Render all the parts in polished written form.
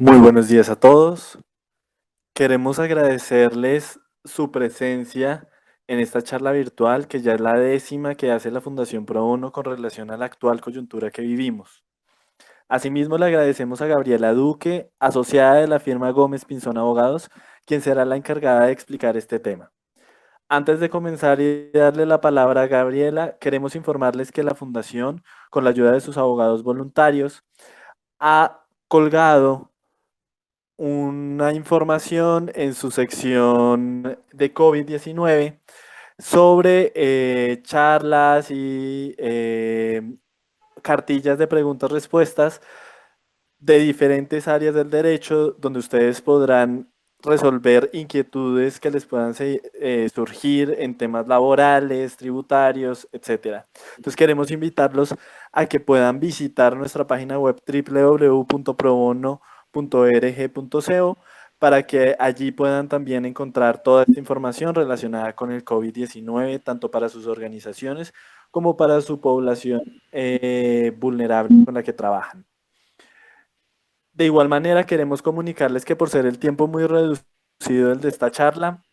Muy buenos días a todos. Queremos agradecerles su presencia en esta charla virtual, que ya es la décima que hace la Fundación Pro Bono con relación a la actual coyuntura que vivimos. Asimismo, le agradecemos a Gabriela Duque, asociada de la firma Gómez Pinzón Abogados, quien será la encargada de explicar este tema. Antes de comenzar y darle la palabra a Gabriela, queremos informarles que la Fundación, con la ayuda de sus abogados voluntarios, ha colgado una información en su sección de COVID-19 sobre charlas y cartillas de preguntas-respuestas de diferentes áreas del derecho donde ustedes podrán resolver inquietudes que les puedan surgir en temas laborales, tributarios, etcétera. Entonces queremos invitarlos a que puedan visitar nuestra página web www.probono.org.co para que allí puedan también encontrar toda esta información relacionada con el COVID-19, tanto para sus organizaciones como para su población vulnerable con la que trabajan. De igual manera, queremos comunicarles que por ser el tiempo muy reducido el de esta charla,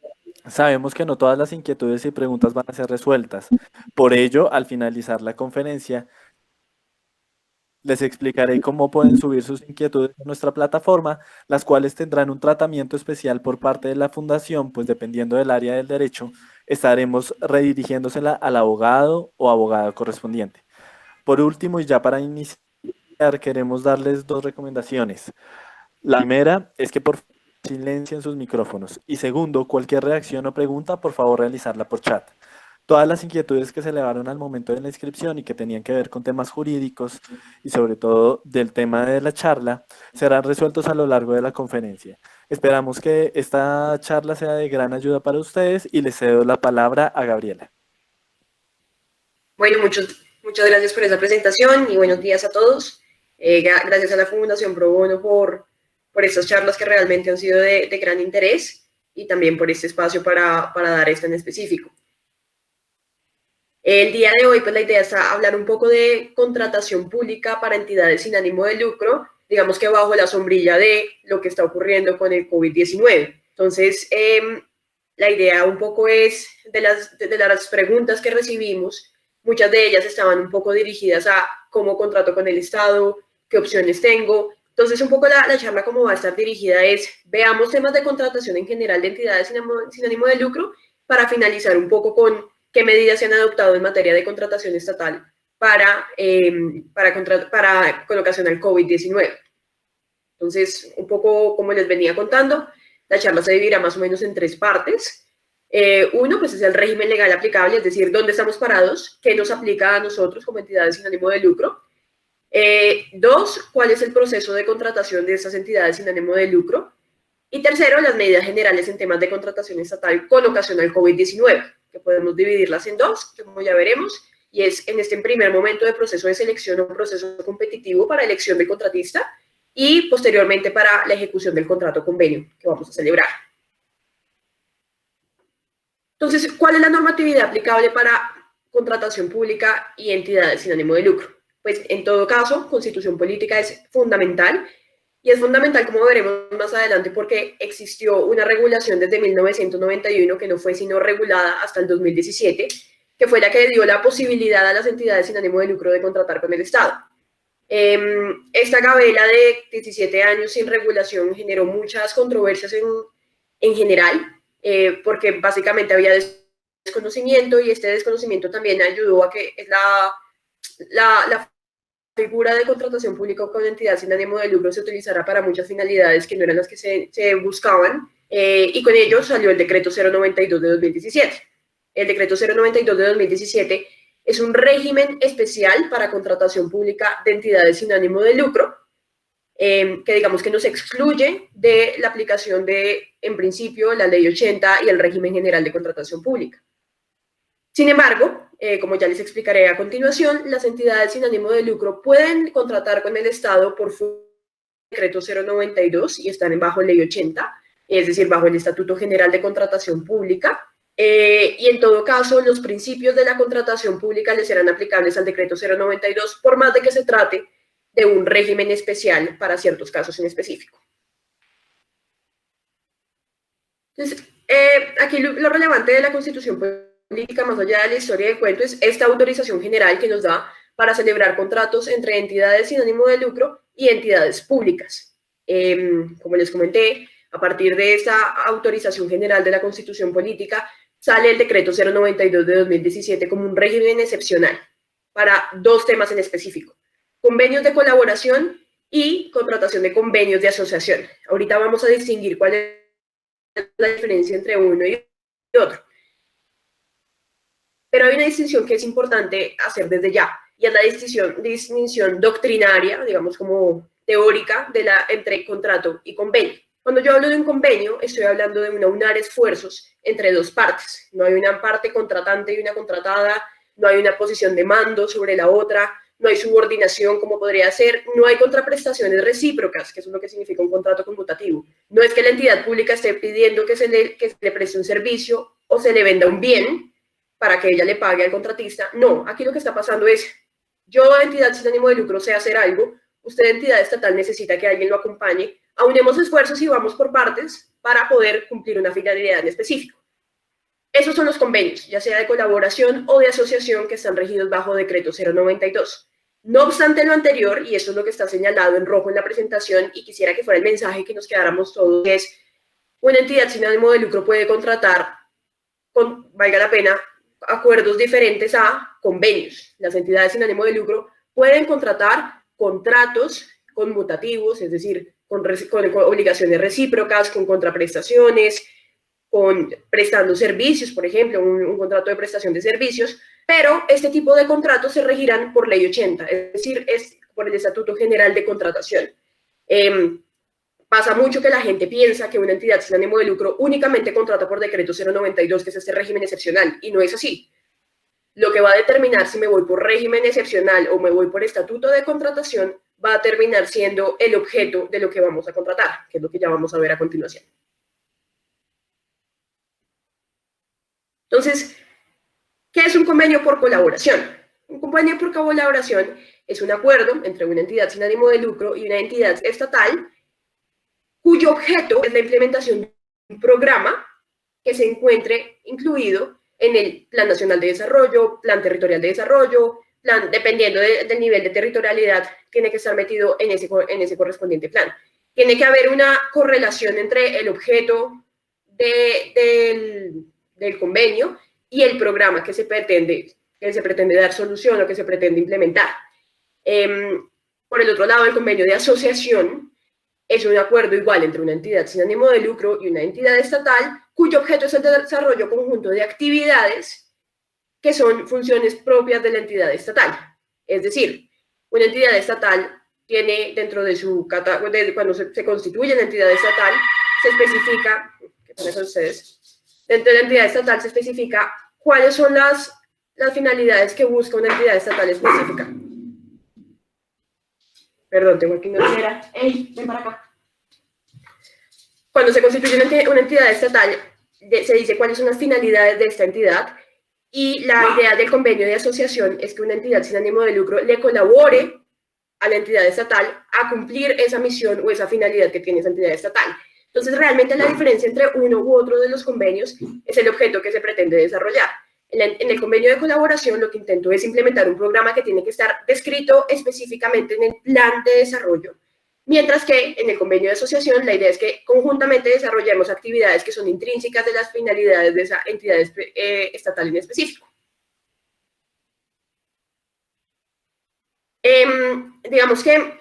sabemos que no todas las inquietudes y preguntas van a ser resueltas. Por ello, al finalizar la conferencia, les explicaré cómo pueden subir sus inquietudes a nuestra plataforma, las cuales tendrán un tratamiento especial por parte de la Fundación, pues dependiendo del área del derecho, estaremos redirigiéndosela al abogado o abogada correspondiente. Por último, y ya para iniciar, queremos darles dos recomendaciones. La primera es que por favor silencien sus micrófonos. Y segundo, cualquier reacción o pregunta, por favor realizarla por chat. Todas las inquietudes que se elevaron al momento de la inscripción y que tenían que ver con temas jurídicos y sobre todo del tema de la charla serán resueltos a lo largo de la conferencia. Esperamos que esta charla sea de gran ayuda para ustedes y les cedo la palabra a Gabriela. Bueno, muchas gracias por esa presentación y buenos días a todos. Gracias a la Fundación Pro Bono por estas charlas que realmente han sido de gran interés y también por este espacio para dar esto en específico. El día de hoy, pues la idea es hablar un poco de contratación pública para entidades sin ánimo de lucro, digamos que bajo la sombrilla de lo que está ocurriendo con el COVID-19. Entonces, la idea un poco es de las preguntas que recibimos, muchas de ellas estaban un poco dirigidas a cómo contrato con el Estado, qué opciones tengo. Entonces, un poco la charla como va a estar dirigida es, veamos temas de contratación en general de entidades sin ánimo de lucro para finalizar un poco con qué medidas se han adoptado en materia de contratación estatal con ocasión al COVID-19. Entonces, un poco como les venía contando, la charla se dividirá más o menos en tres partes. Uno, pues es el régimen legal aplicable, es decir, dónde estamos parados, qué nos aplica a nosotros como entidades sin ánimo de lucro. Dos, cuál es el proceso de contratación de estas entidades sin ánimo de lucro. Y tercero, las medidas generales en temas de contratación estatal con ocasión al COVID-19, que podemos dividirlas en dos, como ya veremos, y es en este primer momento de proceso de selección o proceso competitivo para elección del contratista y posteriormente para la ejecución del contrato convenio que vamos a celebrar. Entonces, ¿cuál es la normatividad aplicable para contratación pública y entidades sin ánimo de lucro? Pues en todo caso, constitución política es fundamental. Y es fundamental, como veremos más adelante, porque existió una regulación desde 1991 que no fue sino regulada hasta el 2017, que fue la que dio la posibilidad a las entidades sin ánimo de lucro de contratar con el Estado. Esta gabela de 17 años sin regulación generó muchas controversias en general, porque básicamente había desconocimiento y este desconocimiento también ayudó a que la figura de contratación pública con entidad sin ánimo de lucro se utilizará para muchas finalidades que no eran las que se buscaban, y con ello salió el decreto 092 de 2017. El decreto 092 de 2017 es un régimen especial para contratación pública de entidades sin ánimo de lucro, que digamos que nos excluye de la aplicación de, en principio, la ley 80 y el régimen general de contratación pública. Sin embargo, como ya les explicaré a continuación, las entidades sin ánimo de lucro pueden contratar con el Estado por decreto 092 y están bajo ley 80, es decir, bajo el Estatuto General de Contratación Pública. Y en todo caso, los principios de la contratación pública les serán aplicables al decreto 092, por más de que se trate de un régimen especial para ciertos casos en específico. Entonces, aquí lo relevante de la Constitución política, más allá de la historia del cuento, es esta autorización general que nos da para celebrar contratos entre entidades sin ánimo de lucro y entidades públicas. Como les comenté, a partir de esta autorización general de la Constitución política, sale el decreto 092 de 2017 como un régimen excepcional para dos temas en específico: convenios de colaboración y contratación de convenios de asociación. Ahorita vamos a distinguir cuál es la diferencia entre uno y otro. Pero hay una distinción que es importante hacer desde ya, y es la distinción doctrinaria, digamos como teórica, entre contrato y convenio. Cuando yo hablo de un convenio, estoy hablando de aunar esfuerzos entre dos partes. No hay una parte contratante y una contratada, no hay una posición de mando sobre la otra, no hay subordinación como podría ser, no hay contraprestaciones recíprocas, que es lo que significa un contrato conmutativo. No es que la entidad pública esté pidiendo que se le preste un servicio o se le venda un bien para que ella le pague al contratista. No, aquí lo que está pasando es, yo, entidad sin ánimo de lucro, sé hacer algo, usted, entidad estatal, necesita que alguien lo acompañe, aunemos esfuerzos y vamos por partes para poder cumplir una finalidad en específico. Esos son los convenios, ya sea de colaboración o de asociación, que están regidos bajo decreto 092. No obstante lo anterior, y eso es lo que está señalado en rojo en la presentación, y quisiera que fuera el mensaje que nos quedáramos todos, es: una entidad sin ánimo de lucro puede contratar, valga la pena, acuerdos diferentes a convenios. Las entidades sin ánimo de lucro pueden contratar contratos conmutativos, es decir, con obligaciones recíprocas, con contraprestaciones, prestando servicios, por ejemplo, un contrato de prestación de servicios, pero este tipo de contratos se regirán por Ley 80, es decir, es por el Estatuto General de Contratación. Pasa mucho que la gente piensa que una entidad sin ánimo de lucro únicamente contrata por decreto 092, que es este régimen excepcional, y no es así. Lo que va a determinar si me voy por régimen excepcional o me voy por estatuto de contratación va a terminar siendo el objeto de lo que vamos a contratar, que es lo que ya vamos a ver a continuación. Entonces, ¿qué es un convenio por colaboración? Un convenio por colaboración es un acuerdo entre una entidad sin ánimo de lucro y una entidad estatal cuyo objeto es la implementación de un programa que se encuentre incluido en el Plan Nacional de Desarrollo, Plan Territorial de Desarrollo, plan, dependiendo del nivel de territorialidad, tiene que estar metido en ese correspondiente plan. Tiene que haber una correlación entre el objeto del convenio y el programa que se pretende dar solución o que se pretende implementar. Por el otro lado, el convenio de asociación es un acuerdo igual entre una entidad sin ánimo de lucro y una entidad estatal, cuyo objeto es el desarrollo conjunto de actividades que son funciones propias de la entidad estatal. Es decir, una entidad estatal tiene dentro de su cuando se constituye la entidad estatal, se especifica, ¿qué pasa ustedes? Dentro de la entidad estatal se especifica cuáles son las finalidades que busca una entidad estatal específica. Perdón, tengo aquí una tijera. ¡Ey, ven para acá! Cuando se constituye una entidad estatal, se dice cuáles son las finalidades de esta entidad, y la idea del convenio de asociación es que una entidad sin ánimo de lucro le colabore a la entidad estatal a cumplir esa misión o esa finalidad que tiene esa entidad estatal. Entonces, realmente la diferencia entre uno u otro de los convenios es el objeto que se pretende desarrollar. En el convenio de colaboración, lo que intento es implementar un programa que tiene que estar descrito específicamente en el plan de desarrollo, mientras que en el convenio de asociación la idea es que conjuntamente desarrollemos actividades que son intrínsecas de las finalidades de esa entidad estatal en específico. Digamos que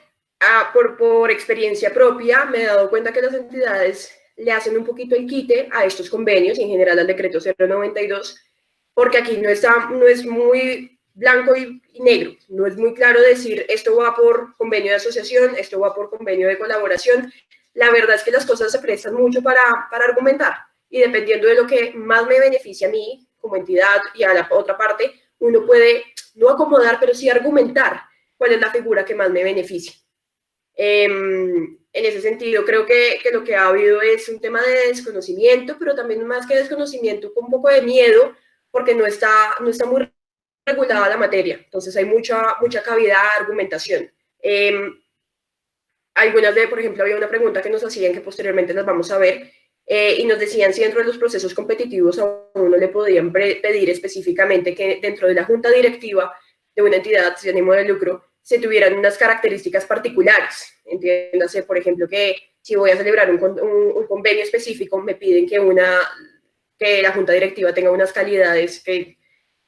por experiencia propia me he dado cuenta que las entidades le hacen un poquito el quite a estos convenios y en general al decreto 092, porque aquí no es muy blanco y negro, no es muy claro decir esto va por convenio de asociación, esto va por convenio de colaboración. La verdad es que las cosas se prestan mucho para argumentar, y dependiendo de lo que más me beneficia a mí como entidad y a la otra parte, uno puede no acomodar, pero sí argumentar cuál es la figura que más me beneficia. En ese sentido, creo que lo que ha habido es un tema de desconocimiento, pero también más que desconocimiento, con un poco de miedo, porque no está muy regulada la materia, entonces hay mucha cabida a argumentación. Por ejemplo, había una pregunta que nos hacían, que posteriormente las vamos a ver, y nos decían si dentro de los procesos competitivos a uno le podían pedir específicamente que dentro de la junta directiva de una entidad sin ánimo de lucro se tuvieran unas características particulares. Entiéndase, por ejemplo, que si voy a celebrar un convenio específico, me piden que la junta directiva tenga unas calidades que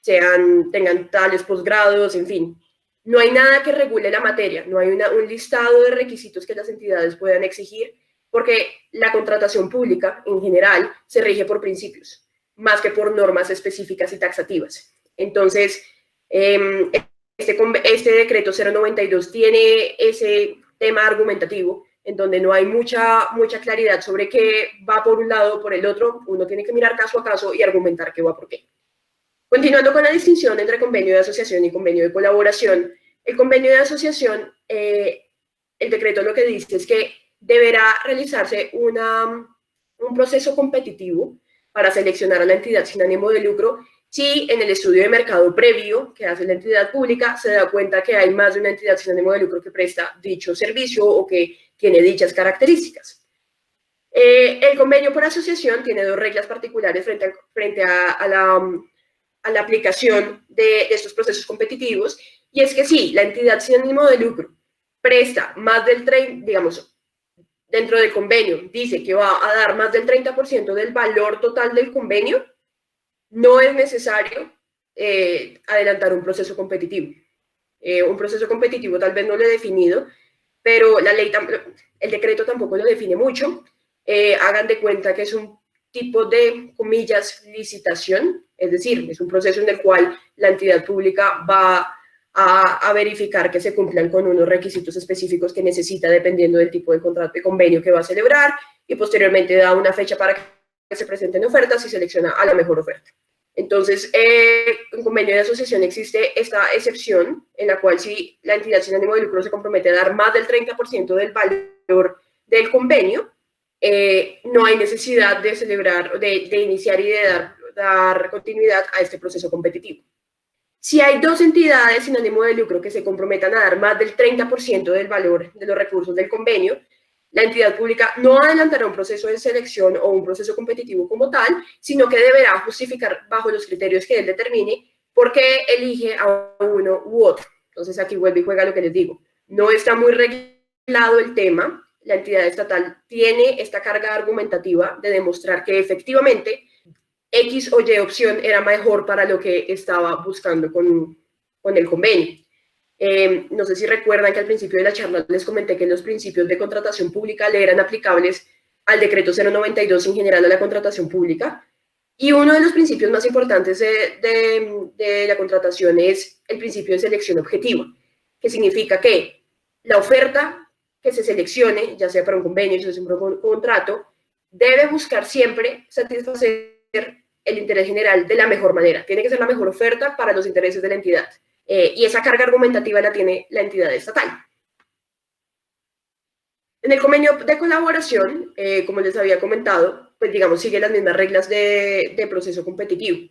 tengan tales posgrados, en fin. No hay nada que regule la materia, no hay un listado de requisitos que las entidades puedan exigir, porque la contratación pública en general se rige por principios, más que por normas específicas y taxativas. Entonces, este decreto 092 tiene ese tema argumentativo en donde no hay mucha claridad sobre qué va por un lado o por el otro. Uno tiene que mirar caso a caso y argumentar qué va por qué. Continuando con la distinción entre convenio de asociación y convenio de colaboración, el convenio de asociación, el decreto lo que dice es que deberá realizarse un proceso competitivo para seleccionar a la entidad sin ánimo de lucro si en el estudio de mercado previo que hace la entidad pública se da cuenta que hay más de una entidad sin ánimo de lucro que presta dicho servicio o que tiene dichas características. El convenio por asociación tiene dos reglas particulares frente a la aplicación de estos procesos competitivos, y es que si la entidad sin ánimo de lucro presta más del 30%, digamos, dentro del convenio, dice que va a dar más del 30% del valor total del convenio, no es necesario adelantar un proceso competitivo. Un proceso competitivo tal vez no lo he definido, pero el decreto tampoco lo define mucho. Hagan de cuenta que es un tipo de, comillas, licitación, es decir, es un proceso en el cual la entidad pública va a verificar que se cumplan con unos requisitos específicos que necesita dependiendo del tipo de contrato de convenio que va a celebrar, y posteriormente da una fecha para que se presenten ofertas y selecciona a la mejor oferta. Entonces, en convenio de asociación existe esta excepción en la cual si la entidad sin ánimo de lucro se compromete a dar más del 30% del valor del convenio, no hay necesidad de celebrar, de iniciar y de dar continuidad a este proceso competitivo. Si hay dos entidades sin ánimo de lucro que se comprometan a dar más del 30% del valor de los recursos del convenio, la entidad pública no adelantará un proceso de selección o un proceso competitivo como tal, sino que deberá justificar bajo los criterios que él determine por qué elige a uno u otro. Entonces aquí vuelve y juega lo que les digo. No está muy regulado el tema. La entidad estatal tiene esta carga argumentativa de demostrar que efectivamente X o Y opción era mejor para lo que estaba buscando con el convenio. No sé si recuerdan que al principio de la charla les comenté que los principios de contratación pública le eran aplicables al decreto 092 en general a la contratación pública, y uno de los principios más importantes de la contratación es el principio de selección objetiva, que significa que la oferta que se seleccione, ya sea para un convenio, ya sea para un contrato, debe buscar siempre satisfacer el interés general de la mejor manera. Tiene que ser la mejor oferta para los intereses de la entidad. Y esa carga argumentativa la tiene la entidad estatal. En el convenio de colaboración, como les había comentado, pues digamos, sigue las mismas reglas de proceso competitivo.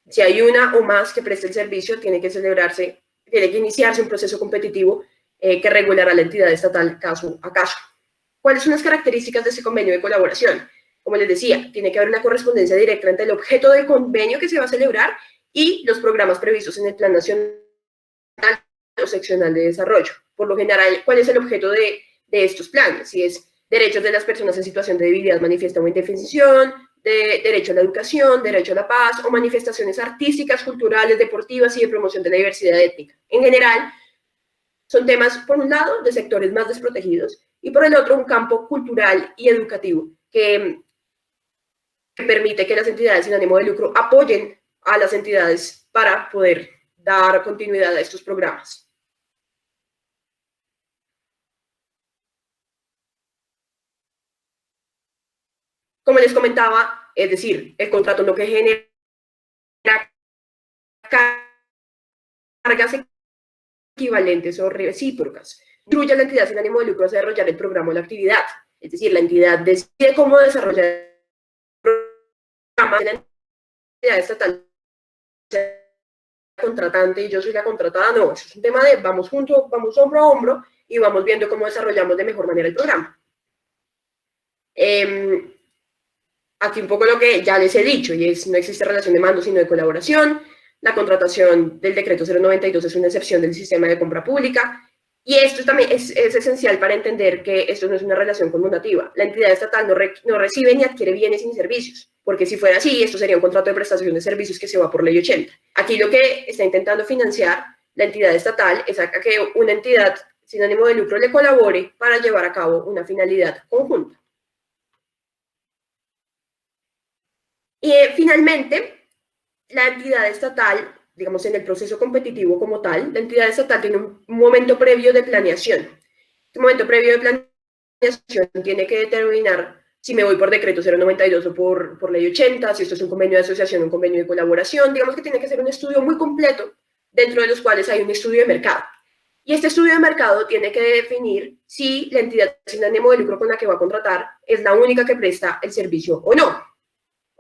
Si hay una o más que preste el servicio, tiene que iniciarse un proceso competitivo que regulará la entidad estatal caso a caso. ¿Cuáles son las características de ese convenio de colaboración? Como les decía, tiene que haber una correspondencia directa entre el objeto del convenio que se va a celebrar y los programas previstos en el Plan Nacional o Seccional de Desarrollo. Por lo general, ¿cuál es el objeto de estos planes? Si es derechos de las personas en situación de debilidad manifiesta o indefensión, derecho a la educación, derecho a la paz, o manifestaciones artísticas, culturales, deportivas y de promoción de la diversidad étnica. En general, son temas, por un lado, de sectores más desprotegidos, y por el otro, un campo cultural y educativo que permite que las entidades sin ánimo de lucro apoyen a las entidades para poder dar continuidad a estos programas. Como les comentaba, es decir, el contrato no que genera cargas equivalentes o recíprocas. Incluye a la entidad sin ánimo de lucro a desarrollar el programa o la actividad. Es decir, la entidad decide cómo desarrollar el programa de la entidad estatal contratante y yo soy la contratada. No, eso es un tema de vamos juntos, vamos hombro a hombro y vamos viendo cómo desarrollamos de mejor manera el programa. aquí un poco lo que ya les he dicho, y es no existe relación de mando, sino de colaboración. La contratación del decreto 092 es una excepción del sistema de compra pública. Y esto también es esencial para entender que esto no es una relación conmutativa. La entidad estatal no recibe ni adquiere bienes ni servicios, porque si fuera así, esto sería un contrato de prestación de servicios que se va por ley 80. Aquí lo que está intentando financiar la entidad estatal es a que una entidad sin ánimo de lucro le colabore para llevar a cabo una finalidad conjunta. Y finalmente, la entidad estatal, digamos en el proceso competitivo como tal, la entidad estatal tiene un momento previo de planeación. Este momento previo de planeación tiene que determinar si me voy por decreto 092 o por ley 80, si esto es un convenio de asociación, un convenio de colaboración. Digamos que tiene que ser un estudio muy completo, dentro de los cuales hay un estudio de mercado. Y este estudio de mercado tiene que definir si la entidad sin ánimo de lucro con la que va a contratar es la única que presta el servicio o no.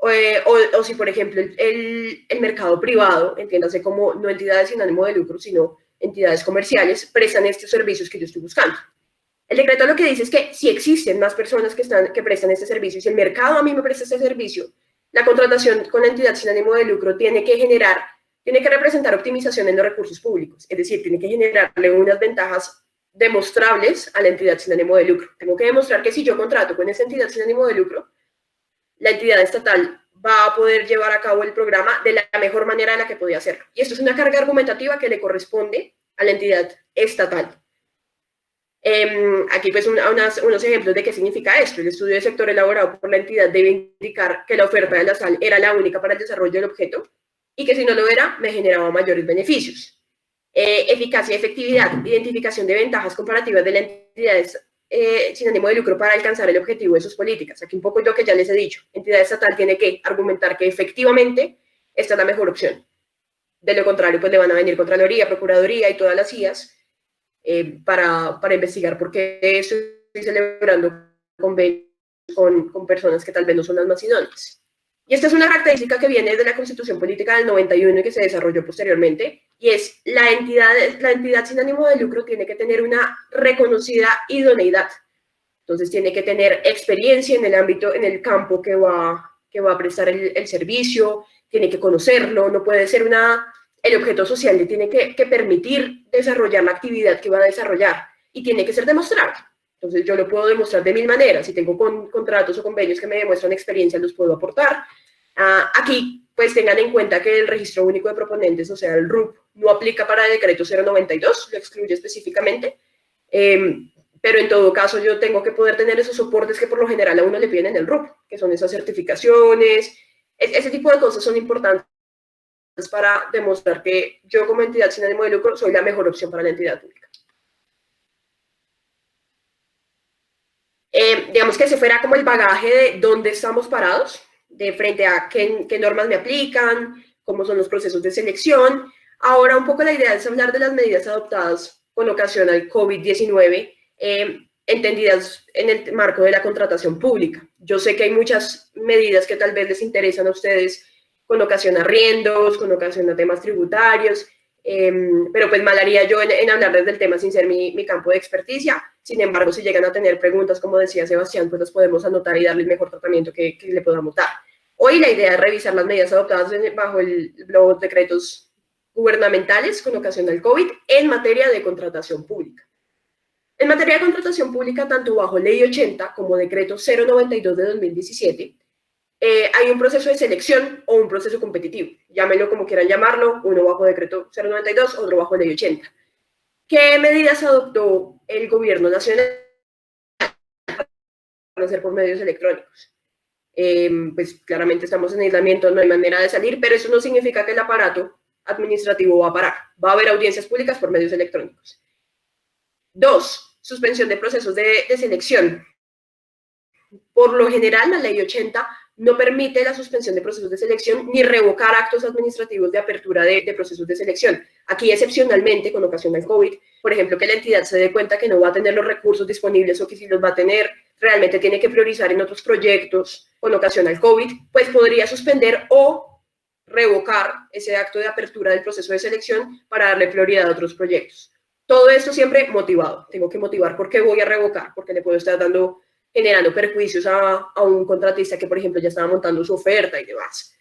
O si, por ejemplo, el mercado privado, entiéndase como no entidades sin ánimo de lucro, sino entidades comerciales, prestan estos servicios que yo estoy buscando. El decreto lo que dice es que si existen más personas que prestan este servicio, y si el mercado a mí me presta este servicio, la contratación con la entidad sin ánimo de lucro tiene que representar optimización en los recursos públicos, es decir, tiene que generarle unas ventajas demostrables a la entidad sin ánimo de lucro. Tengo que demostrar que si yo contrato con esa entidad sin ánimo de lucro, la entidad estatal va a poder llevar a cabo el programa de la mejor manera en la que podía hacerlo. Y esto es una carga argumentativa que le corresponde a la entidad estatal. Aquí pues unos ejemplos de qué significa esto. El estudio de sector elaborado por la entidad debe indicar que la oferta de la SAL era la única para el desarrollo del objeto y que si no lo era, me generaba mayores beneficios. Eficacia y efectividad, identificación de ventajas comparativas de la entidad sin ánimo de lucro para alcanzar el objetivo de sus políticas. Aquí un poco lo que ya les he dicho. Entidad estatal tiene que argumentar que efectivamente esta es la mejor opción. De lo contrario, pues le van a venir Contraloría, Procuraduría y todas las IAS para investigar por qué estoy celebrando convenios con personas que tal vez no son las más idóneas. Y esta es una característica que viene de la Constitución Política del 91 y que se desarrolló posteriormente, y es la entidad sin ánimo de lucro tiene que tener una reconocida idoneidad. Entonces tiene que tener experiencia en el ámbito, en el campo que va a prestar el servicio, tiene que conocerlo, no puede ser el objeto social le tiene que permitir desarrollar la actividad que va a desarrollar y tiene que ser demostrable. Entonces yo lo puedo demostrar de mil maneras. Si tengo contratos o convenios que me demuestran experiencia, los puedo aportar. Aquí pues tengan en cuenta que el Registro Único de Proponentes, o sea, el RUP, no aplica para el decreto 092, lo excluye específicamente. Pero en todo caso yo tengo que poder tener esos soportes que por lo general a uno le piden en el RUP, que son esas certificaciones. Ese tipo de cosas son importantes para demostrar que yo como entidad sin ánimo de lucro soy la mejor opción para la entidad pública. Digamos que ese fuera como el bagaje de dónde estamos parados, de frente a qué normas me aplican, cómo son los procesos de selección. Ahora un poco la idea es hablar de las medidas adoptadas con ocasión al COVID-19, entendidas en el marco de la contratación pública. Yo sé que hay muchas medidas que tal vez les interesan a ustedes con ocasión a arriendos, con ocasión a temas tributarios, pero pues mal haría yo en hablarles del tema sin ser mi campo de experticia. Sin embargo, si llegan a tener preguntas, como decía Sebastián, pues las podemos anotar y darle el mejor tratamiento que le podamos dar. Hoy la idea es revisar las medidas adoptadas bajo los decretos gubernamentales con ocasión del COVID en materia de contratación pública. En materia de contratación pública, tanto bajo Ley 80 como Decreto 092 de 2017, hay un proceso de selección o un proceso competitivo. Llámenlo como quieran llamarlo, uno bajo Decreto 092, otro bajo Ley 80. ¿Qué medidas adoptó el gobierno nacional para hacer por medios electrónicos? Pues claramente estamos en aislamiento, no hay manera de salir, pero eso no significa que el aparato administrativo va a parar. Va a haber audiencias públicas por medios electrónicos. 2. Suspensión de procesos de selección. Por lo general, la Ley 80 no permite la suspensión de procesos de selección ni revocar actos administrativos de apertura de procesos de selección. Aquí, excepcionalmente, con ocasión del COVID, por ejemplo, que la entidad se dé cuenta que no va a tener los recursos disponibles o que si los va a tener, realmente tiene que priorizar en otros proyectos con ocasión al COVID, pues podría suspender o revocar ese acto de apertura del proceso de selección para darle prioridad a otros proyectos. Todo esto siempre motivado. Tengo que motivar por qué voy a revocar, porque le puedo estar dando generando perjuicios a un contratista que, por ejemplo, ya estaba montando su oferta y demás.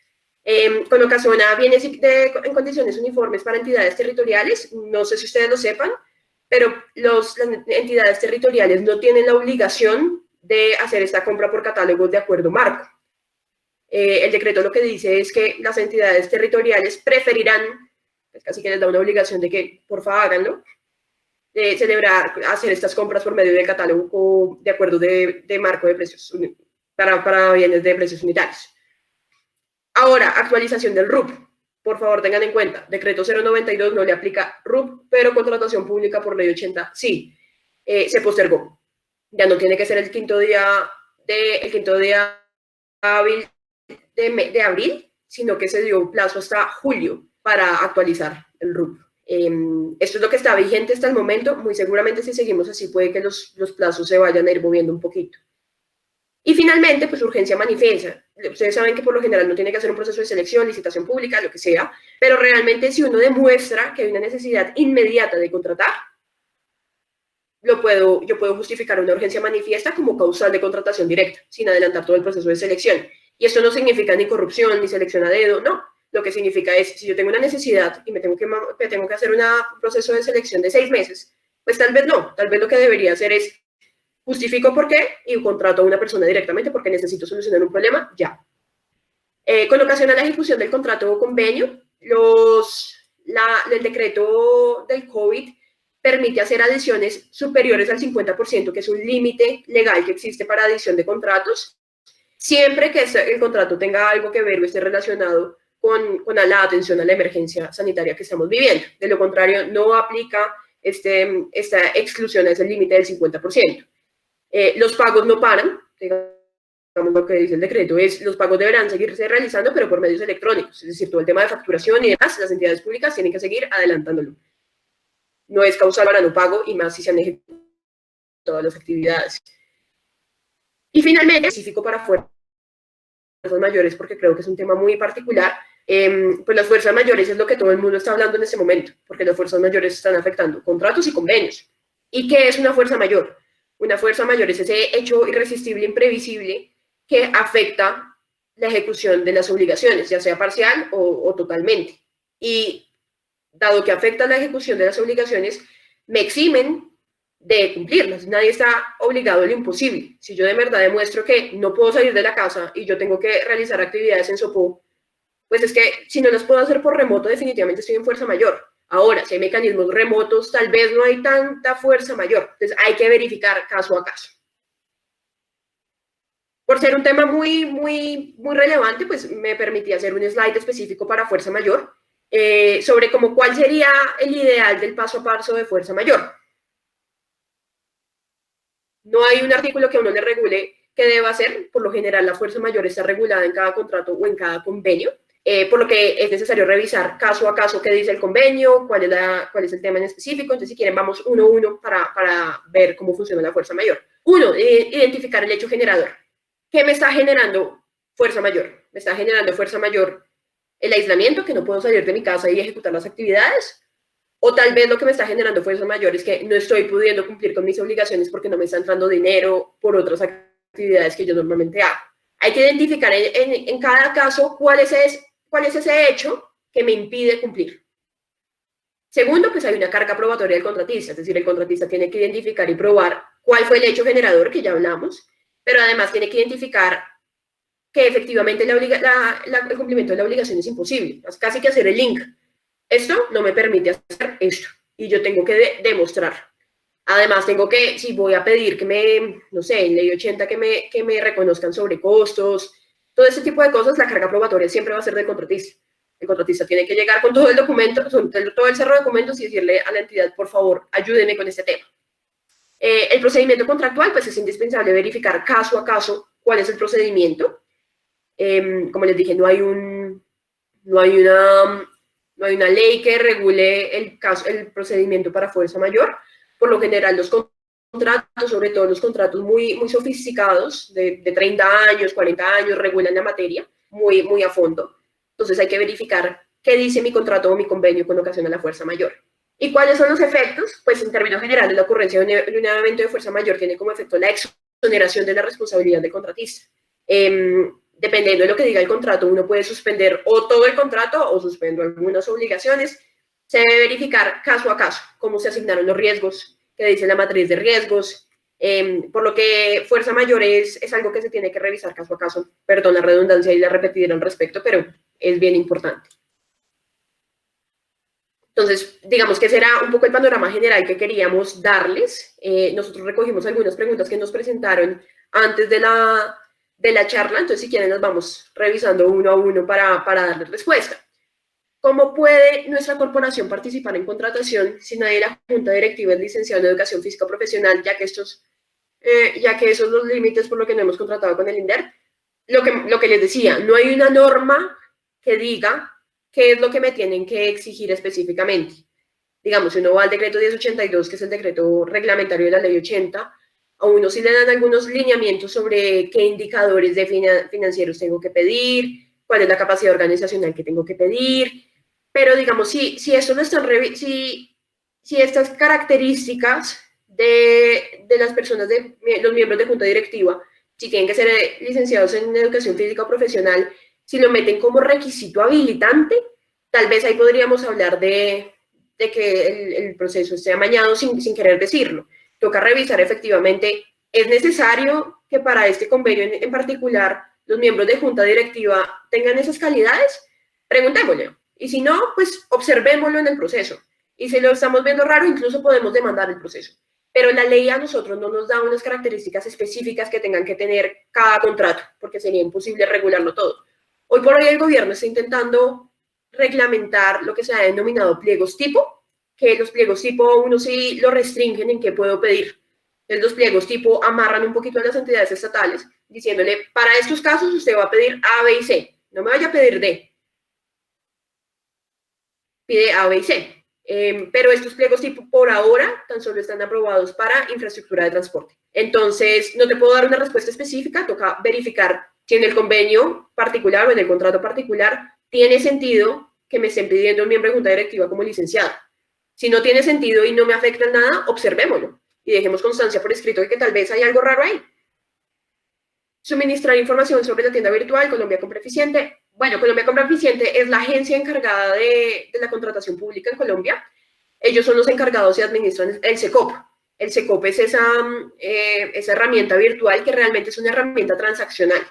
Con ocasión a bienes en condiciones uniformes para entidades territoriales, no sé si ustedes lo sepan, pero las entidades territoriales no tienen la obligación de hacer esta compra por catálogos de acuerdo marco. El decreto lo que dice es que las entidades territoriales preferirán, pues casi que les da una obligación de que por favor háganlo, celebrar, hacer estas compras por medio del catálogo de acuerdo de marco de precios para bienes de precios unitarios. Ahora, actualización del RUP. Por favor, tengan en cuenta, decreto 092 no le aplica RUP, pero contratación pública por ley 80 sí. Se postergó. Ya no tiene que ser el quinto día hábil de abril, sino que se dio un plazo hasta julio para actualizar el RUP. Esto es lo que está vigente hasta el momento. Muy seguramente si seguimos así puede que los plazos se vayan a ir moviendo un poquito. Y finalmente, pues urgencia manifiesta. Ustedes saben que por lo general no tiene que hacer un proceso de selección, licitación pública, lo que sea, pero realmente si uno demuestra que hay una necesidad inmediata de contratar, yo puedo justificar una urgencia manifiesta como causal de contratación directa, sin adelantar todo el proceso de selección. Y esto no significa ni corrupción, ni selección a dedo, no. Lo que significa es, si yo tengo una necesidad y me tengo que hacer un proceso de selección de 6 meses, pues tal vez no. Tal vez lo que debería hacer es justifico por qué y contrato a una persona directamente porque necesito solucionar un problema ya. Con ocasión a la ejecución del contrato o convenio, el decreto del COVID permite hacer adiciones superiores al 50%, que es un límite legal que existe para adición de contratos, siempre que el contrato tenga algo que ver o esté relacionado con la atención a la emergencia sanitaria que estamos viviendo. De lo contrario, no aplica esta exclusión a ese límite del 50%. Los pagos no paran, digamos lo que dice el decreto es los pagos deberán seguirse realizando, pero por medios electrónicos, es decir, todo el tema de facturación y demás, las entidades públicas tienen que seguir adelantándolo. No es causal para no pago y más si se han ejecutado todas las actividades. Y finalmente, específico para fuerzas mayores, porque creo que es un tema muy particular, pues las fuerzas mayores es lo que todo el mundo está hablando en este momento, porque las fuerzas mayores están afectando contratos y convenios. ¿Y qué es una fuerza mayor? Una fuerza mayor es ese hecho irresistible, imprevisible, que afecta la ejecución de las obligaciones, ya sea parcial o totalmente. Y dado que afecta la ejecución de las obligaciones, me eximen de cumplirlas. Nadie está obligado a lo imposible. Si yo de verdad demuestro que no puedo salir de la casa y yo tengo que realizar actividades en Sopó, pues es que si no las puedo hacer por remoto, definitivamente estoy en fuerza mayor. Ahora, si hay mecanismos remotos, tal vez no hay tanta fuerza mayor. Entonces, hay que verificar caso a caso. Por ser un tema muy, muy, muy relevante, pues me permití hacer un slide específico para fuerza mayor, sobre cuál sería el ideal del paso a paso de fuerza mayor. No hay un artículo que a uno le regule qué deba hacer. Por lo general, la fuerza mayor está regulada en cada contrato o en cada convenio. Por lo que es necesario revisar caso a caso qué dice el convenio, cuál es el tema en específico. Entonces, si quieren, vamos uno a uno para ver cómo funciona la fuerza mayor. Uno, identificar el hecho generador. ¿Qué me está generando fuerza mayor? Me está generando fuerza mayor el aislamiento, que no puedo salir de mi casa y ejecutar las actividades. O tal vez lo que me está generando fuerza mayor es que no estoy pudiendo cumplir con mis obligaciones porque no me está entrando dinero por otras actividades que yo normalmente hago. Hay que identificar en cada caso cuál es ese hecho que me impide cumplir. Segundo, pues hay una carga probatoria del contratista, es decir, el contratista tiene que identificar y probar cuál fue el hecho generador, que ya hablamos, pero además tiene que identificar que efectivamente el cumplimiento de la obligación es imposible, es casi que hacer el link. Esto no me permite hacer esto, y yo tengo que demostrar. Además, si voy a pedir que no sé, en ley 80 que me reconozcan sobrecostos, todo ese tipo de cosas, la carga probatoria siempre va a ser del contratista. El contratista tiene que llegar con todo el documento, todo el cerro de documentos y decirle a la entidad, por favor, ayúdeme con este tema. El procedimiento contractual, pues es indispensable verificar caso a caso cuál es el procedimiento. Como les dije, no hay una ley que regule el procedimiento para fuerza mayor. Por lo general, los contratos, sobre todo los contratos muy, muy sofisticados, de 30 años, 40 años, regulan la materia muy, muy a fondo. Entonces hay que verificar qué dice mi contrato o mi convenio con ocasión a la fuerza mayor. ¿Y cuáles son los efectos? Pues en términos generales, la ocurrencia de un evento de fuerza mayor tiene como efecto la exoneración de la responsabilidad del contratista. Dependiendo de lo que diga el contrato, uno puede suspender o todo el contrato o suspender algunas obligaciones. Se debe verificar caso a caso cómo se asignaron los riesgos, que dice la matriz de riesgos, por lo que fuerza mayor es algo que se tiene que revisar caso a caso. Perdón la redundancia y la repetidera al respecto, pero es bien importante. Entonces, digamos que ese era un poco el panorama general que queríamos darles. Nosotros recogimos algunas preguntas que nos presentaron antes de la charla, entonces si quieren las vamos revisando uno a uno para darles respuesta. ¿Cómo puede nuestra corporación participar en contratación si nadie de la Junta Directiva es licenciado en Educación Física Profesional, ya que esos son los límites por lo que no hemos contratado con el INDER? Lo que les decía, no hay una norma que diga qué es lo que me tienen que exigir específicamente. Digamos, si uno va al decreto 1082, que es el decreto reglamentario de la ley 80, a uno sí le dan algunos lineamientos sobre qué indicadores financieros tengo que pedir, cuál es la capacidad organizacional que tengo que pedir, pero digamos, si esto lo están si estas características de las personas, de los miembros de junta directiva, si tienen que ser licenciados en educación física o profesional, si lo meten como requisito habilitante, tal vez ahí podríamos hablar de que el proceso esté amañado sin querer decirlo. Toca revisar efectivamente, ¿es necesario que para este convenio en particular los miembros de junta directiva tengan esas calidades? Preguntémosle. Y si no, pues observémoslo en el proceso. Y si lo estamos viendo raro, incluso podemos demandar el proceso. Pero la ley a nosotros no nos da unas características específicas que tengan que tener cada contrato, porque sería imposible regularlo todo. Hoy por hoy el gobierno está intentando reglamentar lo que se ha denominado pliegos tipo, que los pliegos tipo uno sí lo restringen en qué puedo pedir. Entonces los pliegos tipo amarran un poquito a las entidades estatales, diciéndole, para estos casos usted va a pedir A, B y C, no me vaya a pedir D. Pide A, B y C. Pero estos pliegos tipo por ahora tan solo están aprobados para infraestructura de transporte. Entonces, no te puedo dar una respuesta específica, toca verificar si en el convenio particular o en el contrato particular tiene sentido que me estén pidiendo un miembro de junta directiva como licenciado. Si no tiene sentido y no me afecta en nada, observémoslo y dejemos constancia por escrito de que tal vez hay algo raro ahí. Suministrar información sobre la tienda virtual Colombia Compra Eficiente. Bueno, Colombia Compra Eficiente es la agencia encargada de la contratación pública en Colombia. Ellos son los encargados y administran el SECOP. El SECOP es esa herramienta virtual que realmente es una herramienta transaccional,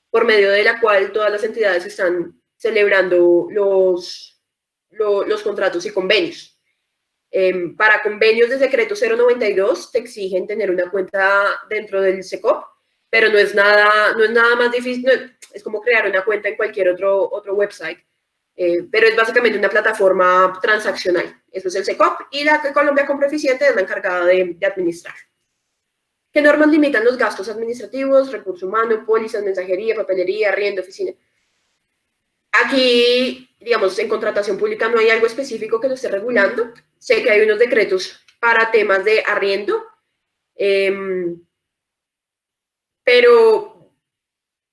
por medio de la cual todas las entidades están celebrando los contratos y convenios. Para convenios de decreto 092 te exigen tener una cuenta dentro del SECOP, pero no es nada más difícil, no, es como crear una cuenta en cualquier otro website, pero es básicamente una plataforma transaccional. Eso es el SECOP y la Colombia Compra Eficiente es la encargada de administrar. ¿Qué normas limitan los gastos administrativos, recurso humano, pólizas, mensajería, papelería, arriendo, oficina? Aquí, digamos, en contratación pública no hay algo específico que lo esté regulando. Sé que hay unos decretos para temas de arriendo, pero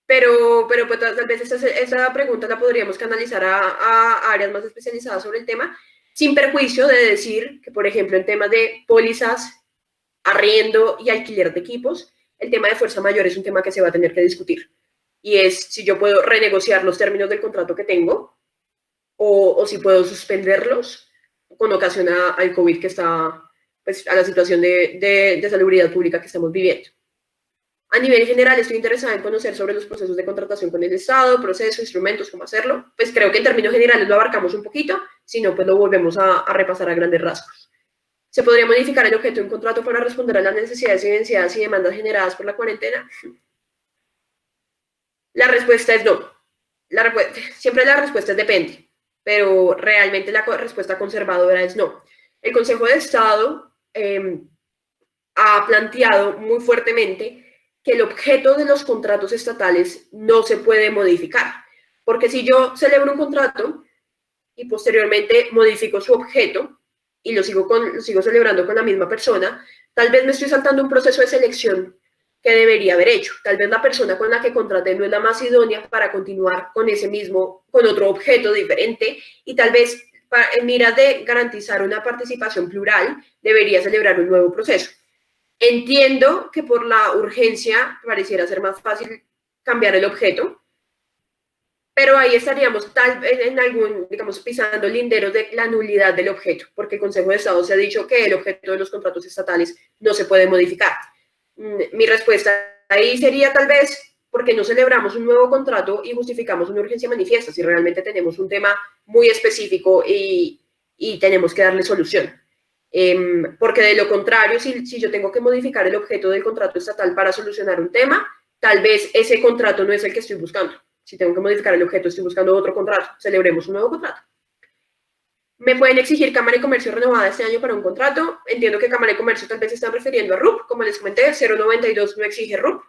pues, tal vez esa pregunta la podríamos canalizar a áreas más especializadas sobre el tema, sin perjuicio de decir que, por ejemplo, en temas de pólizas, arriendo y alquiler de equipos, el tema de fuerza mayor es un tema que se va a tener que discutir. Y es si yo puedo renegociar los términos del contrato que tengo o si puedo suspenderlos con ocasión al COVID que está, pues, a la situación de salubridad pública que estamos viviendo. A nivel general, estoy interesada en conocer sobre los procesos de contratación con el Estado, procesos, instrumentos, cómo hacerlo. Pues creo que en términos generales lo abarcamos un poquito, si no, pues lo volvemos a repasar a grandes rasgos. ¿Se podría modificar el objeto de un contrato para responder a las necesidades evidenciadas y demandas generadas por la cuarentena? La respuesta es no. Siempre la respuesta es depende, pero realmente la respuesta conservadora es no. El Consejo de Estado ha planteado muy fuertemente que el objeto de los contratos estatales no se puede modificar, porque si yo celebro un contrato y posteriormente modifico su objeto y lo sigo celebrando con la misma persona, tal vez me estoy saltando un proceso de selección que debería haber hecho. Tal vez la persona con la que contraté no es la más idónea para continuar con con otro objeto diferente, y tal vez en miras de garantizar una participación plural, debería celebrar un nuevo proceso. Entiendo que por la urgencia pareciera ser más fácil cambiar el objeto, pero ahí estaríamos tal vez en algún, digamos, pisando linderos de la nulidad del objeto, porque el Consejo de Estado se ha dicho que el objeto de los contratos estatales no se puede modificar. Mi respuesta ahí sería tal vez porque no celebramos un nuevo contrato y justificamos una urgencia manifiesta, si realmente tenemos un tema muy específico y tenemos que darle solución. Porque de lo contrario, si yo tengo que modificar el objeto del contrato estatal para solucionar un tema, tal vez ese contrato no es el que estoy buscando. Si tengo que modificar el objeto, estoy buscando otro contrato. Celebremos un nuevo contrato. Me pueden exigir Cámara de Comercio renovada este año para un contrato. Entiendo que Cámara de Comercio tal vez se están refiriendo a RUP. Como les comenté, 092 no exige RUP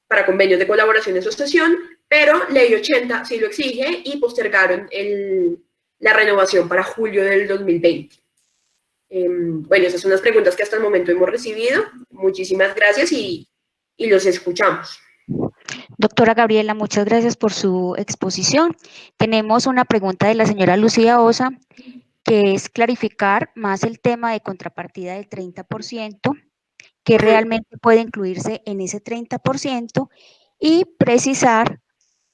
para convenios de colaboración y asociación, pero Ley 80 sí lo exige y postergaron la renovación para julio del 2020. Bueno, esas son las preguntas que hasta el momento hemos recibido. Muchísimas gracias y los escuchamos. Doctora Gabriela, muchas gracias por su exposición. Tenemos una pregunta de la señora Lucía Osa, que es clarificar más el tema de contrapartida del 30%, que realmente puede incluirse en ese 30%, y precisar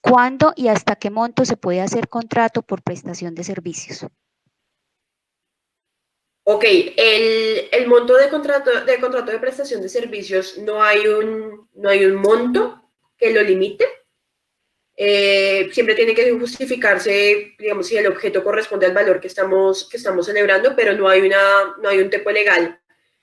cuándo y hasta qué monto se puede hacer contrato por prestación de servicios. Ok, el monto de contrato de prestación de servicios no hay un monto que lo limite. Siempre tiene que justificarse, digamos, si el objeto corresponde al valor que estamos celebrando, pero no hay un tipo legal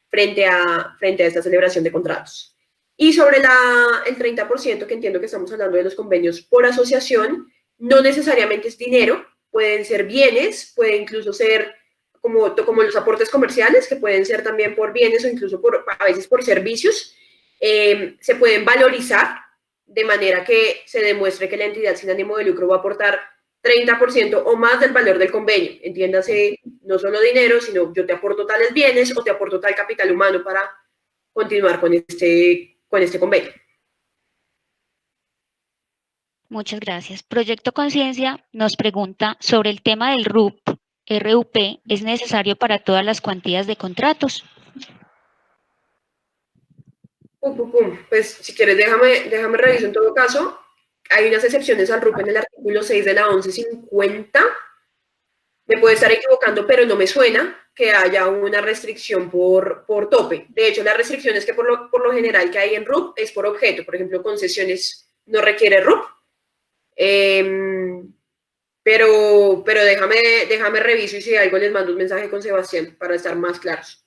frente a esta celebración de contratos. Y sobre el 30%, que entiendo que estamos hablando de los convenios por asociación, no necesariamente es dinero, pueden ser bienes, puede incluso ser como los aportes comerciales, que pueden ser también por bienes o incluso a veces por servicios, se pueden valorizar de manera que se demuestre que la entidad sin ánimo de lucro va a aportar 30% o más del valor del convenio. Entiéndase, no solo dinero, sino yo te aporto tales bienes o te aporto tal capital humano para continuar con este convenio. Muchas gracias. Proyecto Conciencia nos pregunta sobre el tema del RUP. ¿Es necesario para todas las cuantías de contratos? Pues si quieres, déjame revisar en todo caso. Hay unas excepciones al RUP en el artículo 6 de la 1150. Me puedo estar equivocando, pero no me suena que haya una restricción por tope. De hecho, las restricciones que por lo general que hay en RUP es por objeto. Por ejemplo, concesiones no requiere RUP. Pero déjame reviso y si algo les mando un mensaje con Sebastián para estar más claros.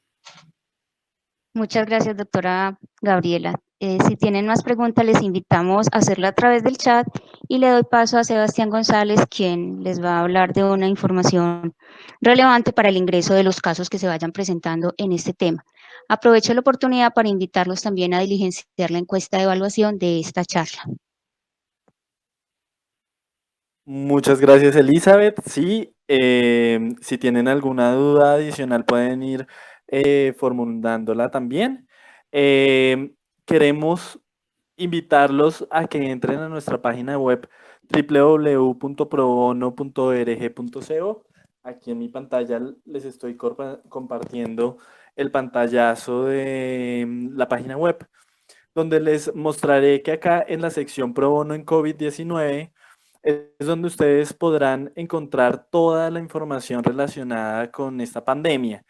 Muchas gracias, doctora Gabriela. Si tienen más preguntas, les invitamos a hacerlo a través del chat y le doy paso a Sebastián González, quien les va a hablar de una información relevante para el ingreso de los casos que se vayan presentando en este tema. Aprovecho la oportunidad para invitarlos también a diligenciar la encuesta de evaluación de esta charla. Muchas gracias, Elizabeth. Sí, si tienen alguna duda adicional pueden ir formulándola también. Queremos invitarlos a que entren a nuestra página web www.probono.org.co. Aquí en mi pantalla les estoy compartiendo el pantallazo de la página web, donde les mostraré que acá en la sección Pro Bono en COVID-19 es donde ustedes podrán encontrar toda la información relacionada con esta pandemia.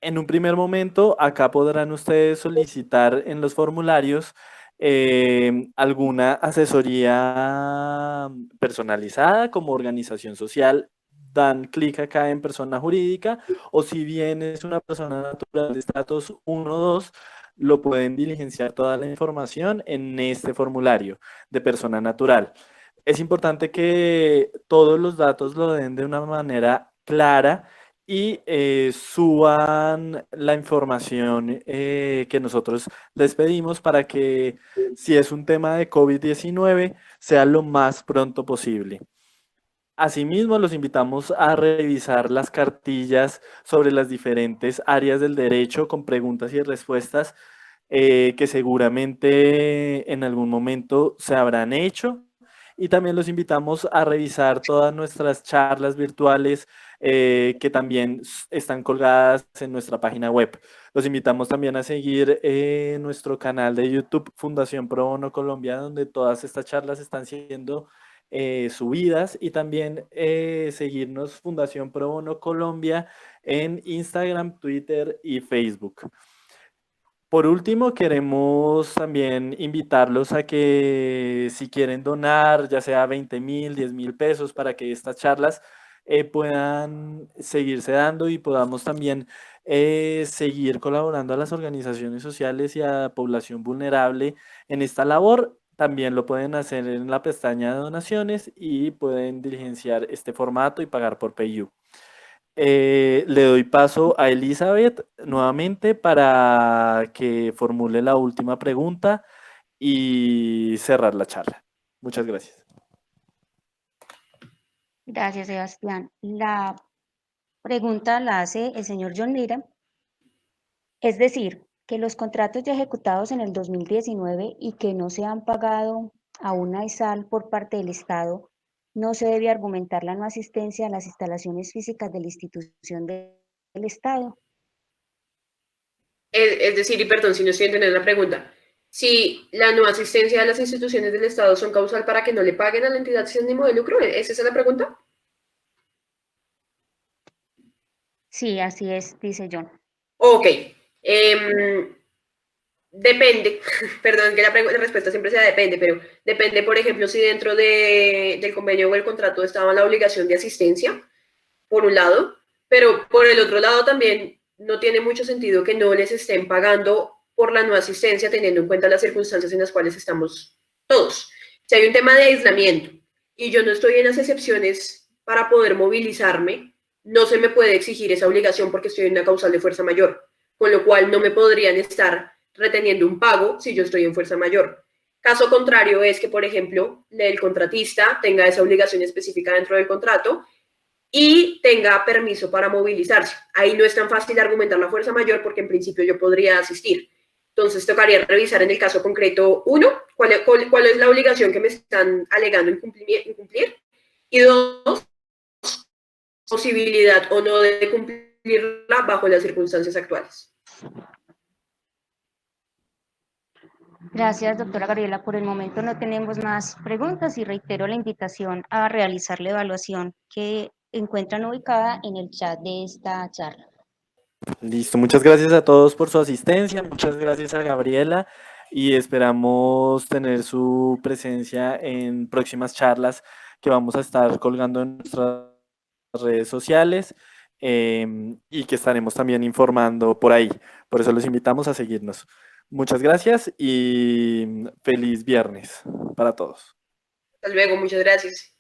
En un primer momento, acá podrán ustedes solicitar en los formularios alguna asesoría personalizada como organización social. Dan clic acá en persona jurídica, o si bien es una persona natural de estatus 1 o 2, lo pueden diligenciar toda la información en este formulario de persona natural. Es importante que todos los datos lo den de una manera clara y suban la información que nosotros les pedimos para que, si es un tema de COVID-19, sea lo más pronto posible. Asimismo, los invitamos a revisar las cartillas sobre las diferentes áreas del derecho con preguntas y respuestas que seguramente en algún momento se habrán hecho y también los invitamos a revisar todas nuestras charlas virtuales que también están colgadas en nuestra página web. Los invitamos también a seguir nuestro canal de YouTube Fundación Pro Bono Colombia, donde todas estas charlas están siendo subidas, y también seguirnos Fundación Pro Bono Colombia en Instagram, Twitter y Facebook. Por último, queremos también invitarlos a que si quieren donar, ya sea 20.000, 10.000 pesos, para que estas charlas puedan seguirse dando y podamos también seguir colaborando a las organizaciones sociales y a población vulnerable en esta labor. También lo pueden hacer en la pestaña de donaciones y pueden diligenciar este formato y pagar por PayU. Le doy paso a Elizabeth nuevamente para que formule la última pregunta y cerrar la charla. Muchas gracias. Gracias, Sebastián. La pregunta la hace el señor John Lira. Es decir, que los contratos ya ejecutados en el 2019 y que no se han pagado a una ISAL por parte del Estado, no se debe argumentar la no asistencia a las instalaciones físicas de la institución del Estado. Es decir, y perdón si no estoy entendiendo la pregunta, si la no asistencia a las instituciones del Estado son causal para que no le paguen a la entidad sin ánimo de lucro, ¿es esa la pregunta? Sí, así es, dice John. Ok. Depende, perdón que la respuesta siempre sea depende, pero depende, por ejemplo, si dentro del convenio o el contrato estaba la obligación de asistencia, por un lado, pero por el otro lado también no tiene mucho sentido que no les estén pagando por la no asistencia teniendo en cuenta las circunstancias en las cuales estamos todos. Si hay un tema de aislamiento y yo no estoy en las excepciones para poder movilizarme, no se me puede exigir esa obligación porque estoy en una causal de fuerza mayor, con lo cual no me podrían estar reteniendo un pago si yo estoy en fuerza mayor. Caso contrario es que, por ejemplo, el contratista tenga esa obligación específica dentro del contrato y tenga permiso para movilizarse. Ahí no es tan fácil argumentar la fuerza mayor porque en principio yo podría asistir. Entonces tocaría revisar en el caso concreto, uno, cuál es la obligación que me están alegando incumplir, y dos, posibilidad o no de cumplirla bajo las circunstancias actuales. Gracias, doctora Gabriela. Por el momento no tenemos más preguntas y reitero la invitación a realizar la evaluación que encuentran ubicada en el chat de esta charla. Listo, muchas gracias a todos por su asistencia, muchas gracias a Gabriela y esperamos tener su presencia en próximas charlas que vamos a estar colgando en nuestras redes sociales y que estaremos también informando por ahí. Por eso los invitamos a seguirnos. Muchas gracias y feliz viernes para todos. Hasta luego, muchas gracias.